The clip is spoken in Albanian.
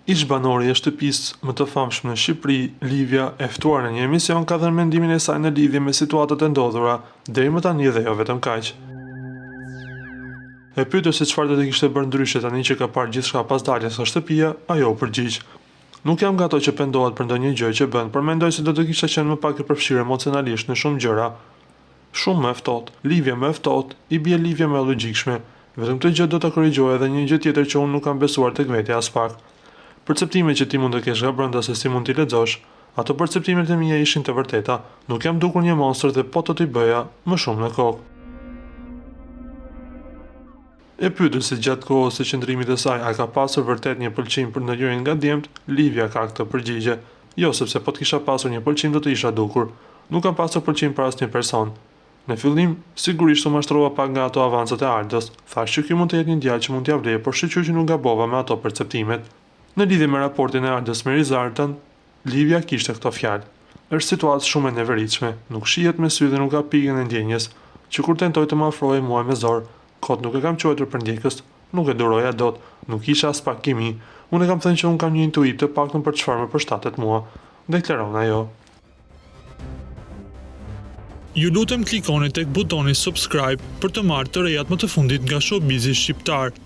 Ish banori e shtëpisë më të famshme në Shqipëri, Livia, e ftuar në një emision, ka dhënë mendimin e saj në lidhje me situatat e ndodhura, deri më tani dhe jo vetëm kaq. E pyetur se çfarë do të kishte bërë ndryshe tani që ka parë gjithçka pas daljes nga shtëpia, ajo u përgjigj: "Nuk jam nga ato që pendohet për ndonjë gjë që bën, por mendoj se do të kisha qenë më pak e përfshirë emocionalisht në shumë gjëra. Shumë më e ftohtë, Livia më e ftohtë, i bie Livia më e logjikshme. Vetëm këtë gjë do ta korrigjoj edhe një gjë tjetër që unë nuk kam besuar tek vetja as pak. Perceptimet që ti mund të kesh nga brenda se si mund t'i lexosh, ato perceptimet e mia ishin të vërteta. Nuk jam dukur një monstër dhe po të t'i bëja më shumë në kokë." E pyetur se gjatë kohës së qëndrimit të saj a ka pasur vërtet një pëlqim për ndonjërin nga djemt, Livia ka këtë përgjigje: "Jo, sepse po të kisha pasur një pëlqim do të isha dukur. Nuk kam pasur pëlqim për asnjë person. Në fillim, sigurisht u mashtrova pak nga ato avancat e Ardës. Thash që ky mund të jetë një djalë që mund t'ia vlej, por shqyr që nuk gabova me ato perceptimet." Në lidhje me raportin e Ardës me Rizartën, Livia kishte këto fjalë: "Është situatë shumë e neveritshme, nuk shihet me sy dhe nuk ka pikën e ndjenjes, që kur tentoj të më afrohej muaj me zor, kot nuk e kam quajtur për ndjekës, nuk e duroja dot, nuk kisha as pak kimi. Unë e kam thënë që unë kam një intuit të paktën për çfarë më përshtatet mua", deklaron ajo. Ju lutem klikoni tek butoni subscribe për të marrë të rejat më të fundit nga showbizi shqiptar.